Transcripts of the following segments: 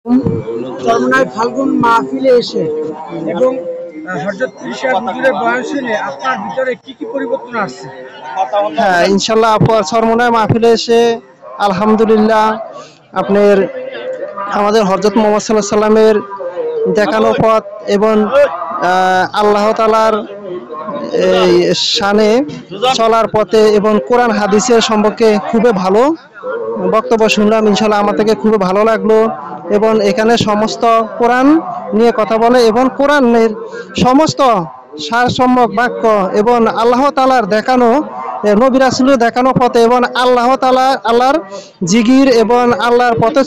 চরমনায় ফাল্গুন মাহফিলে এসে এবং হযরত পীর সাহেব হুজুরের বয়ান শুনে আপনার ভিতরে কি কি পরিবর্তন আসছে? হ্যাঁ, ইনশাল্লাহ চরমনায় মাহফিলে এসে আলহামদুলিল্লাহ আপনার আমাদের হযরত মুহাম্মদ সাল্লাল্লাহু আলাইহি সাল্লামের দেখানো পথ এবং আল্লাহ তাআলার এই শানে চলার পথে এবং কোরআন হাদিসের সম্পর্কে খুবই ভালো বক্তব্য শুনলাম। ইনশাল্লাহ আমার থেকে খুবই ভালো লাগলো এবং এখানে সমস্ত কোরআন নিয়ে কথা বলে এবং কোরআনের সমস্ত সারসম্যক বাক্য এবং আল্লাহ তাআলার দেখানো নবী রাসূলের দেখানো পথে এবং আল্লাহর জিকির এবং আল্লাহর পথে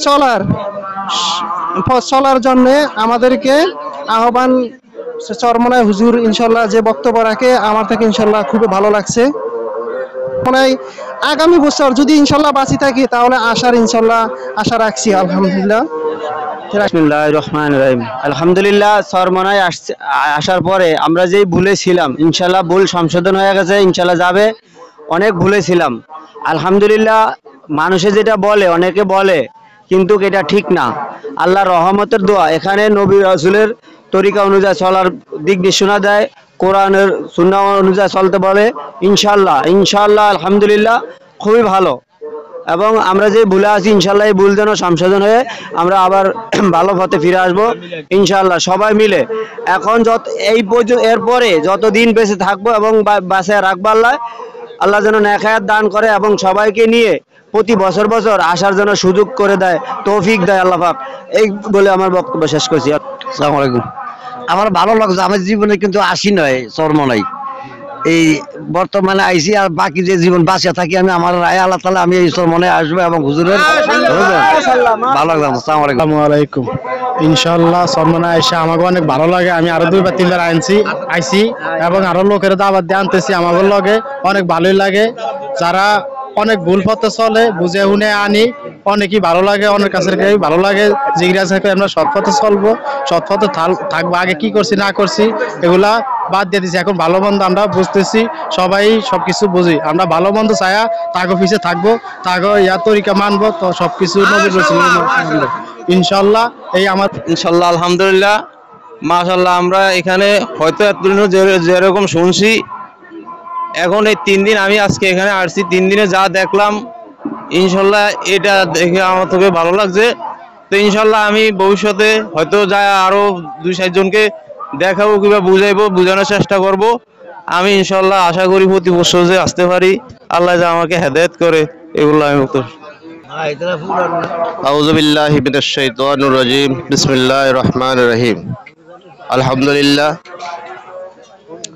চলার জন্য আমাদেরকে আহ্বান চরমনায় হুজুর ইনশাল্লাহ যে বক্তব্য রাখে আমার থেকে ইনশাল্লাহ খুবই ভালো লাগছে। আগামী বছর যদি ইনশাল্লাহ বাঁচি থাকি তাহলে ইনশাল্লাহ আশা রাখছি। আলহামদুলিল্লাহ। বিসমিল্লাহির রহমানির রহিম। আলহামদুলিল্লাহ, চরমনায় আসার পরে আমরা যেই ভুলে ছিলাম ইনশাল্লাহ ভুল সংশোধন হয়ে গেছে, ইনশাল্লাহ যাবে। অনেক ভুলে ছিলাম আলহামদুলিল্লাহ। মানুষে যেটা বলে অনেকে বলে কিন্তু এটা ঠিক না। আল্লাহর রহমতের দোয়া, এখানে নবী রাসূলের তরিকা অনুযায়ী চলার দিক নির্দেশনা দেয়, কোরআনের সুন্নাহ অনুযায়ী চলতে বলে। ইনশাল্লাহ ইনশাল্লাহ আলহামদুলিল্লাহ খুবই ভালো। এবং আমরা যে ভুলে আছি ইনশাল্লাহ এই ভুল যেন সংশোধন হয়ে আমরা আবার ভালো পথে ফিরে আসবো ইনশাল্লাহ সবাই মিলে। এখন এরপরে যতদিন বেঁচে থাকবো এবং বাঁচে রাখবো আল্লাহ যেন নেক হায়াত দান করে এবং সবাইকে নিয়ে প্রতি বছর বছর আসার জন্য সুযোগ করে দেয়, তৌফিক দেয় আল্লাহ পাক। এই বলে আমার বক্তব্য শেষ করছি। আসসালামু আলাইকুম। আমার ভালো লাগছে, আমার জীবনে কিন্তু আসি নয় চরমনাই, এই বর্তমানে আইসি আর বাকি যে জীবন বাঁচিয়া থাকি আমি আমার রায় আল্লাহ তাআলা আমি এই চরমনে আসবো এবং হুজুরের ভালো লাগছে। আসসালামু আলাইকুম। ইনশাআল্লাহ চরমনায় এসে আমাকে অনেক ভালো লাগে। আমি আরো 2-3 বার আইছি এবং আরো লোকের দাওয়াত দিয়ে আনতেছি। আমার লগে অনেক ভালোই লাগে। যারা অনেক ভুল পথে চলে বুঝে শুনে আনি, অনেকই ভালো লাগে, অনেক কাছের ভালো লাগে। জিজ্ঞাসা করে আমরা সৎ পথে চলবো, সৎ পথে থাকবো। আগে কি করছি না করছি এগুলা বাদ দিয়ে দিচ্ছি, এখন ভালো মন্দ আমরা বুঝতেছি, সবাই সবকিছু বুঝি। আমরা ভালো মন্দ চায়া তাগো পিছে থাকবো, তাগো তরিকা মানবো, তো সবকিছু নবীর রাসূলের মানবো ইনশাআল্লাহ। এই আমার ইনশাল্লাহ আলহামদুলিল্লাহ মাশাআল্লাহ। আমরা এখানে হয়তো এতদিন যেরকম শুনছি, এখন এই 3 দিন আমি আজকে এখানে আসছি, 3 দিনে যা দেখলাম ইনশাল্লাহ এটা দেখে আমার থেকে ভালো লাগছে। তো ইনশাল্লাহ আমি ভবিষ্যতে হয়তো যা আরো 2-4 জনকে দেখাবো কিংবা বোঝানোর চেষ্টা করব। আমি ইনশাল্লাহ আশা করি প্রতি বছর যে আসতে পারি, আল্লাহ যা আমাকে হেদায়েত করে, এগুলো আমি আউযু বিল্লাহি মিনাশ শাইতানির রাজীম। বিসমিল্লাহির রহমানির রহিম। আলহামদুলিল্লাহ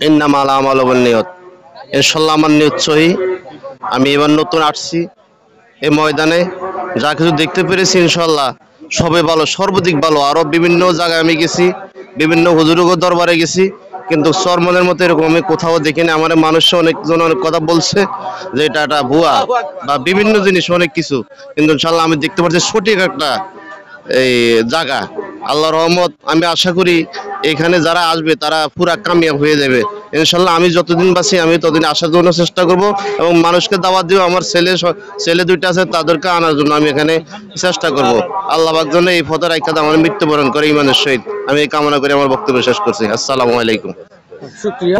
ইন্নামাল আমালু বিন্নিয়াত। ইনশাআল্লাহ আমার নিয়ত সহি। আমি এবার নতুন আসছি এই ময়দানে, যা কিছু দেখতে পেরেছি ইনশাআল্লাহ সবে ভালো, সর্বাধিক ভালো। আরো বিভিন্ন জায়গায় আমি গেছি, বিভিন্ন হুজুরের দরবারে গেছি, কিন্তু চরমনের মতো এরকম আমি কোথাও দেখিনি। আমার মানুষ অনেকজন অনেক কথা বলছে যে এটা ভুয়া বা বিভিন্ন জিনিস অনেক কিছু, কিন্তু ইনশাআল্লাহ আমি দেখতে পাচ্ছি সঠিক একটা এই জায়গা। আল্লাহর রহমত, আমি আশা করি এখানে যারা আসবে তারা পুরা কামিয়াব হয়ে যাবে ইনশাআল্লাহ। আমি যতদিন বাঁচি আমি ততদিন আসার জন্য চেষ্টা করব এবং মানুষকে দাওয়াত দিব। আমার ছেলে 2টা আছে, তাদেরকে আনার জন্য আমি এখানে চেষ্টা করব। আল্লাহ পাক যেন এই পথে রাখা আমার মৃত্যুবরণ করে ইমানের সহিত, আমি এই কামনা করে আমার বক্তব্য শেষ করছি। আসসালামু আলাইকুম। শুকরিয়া।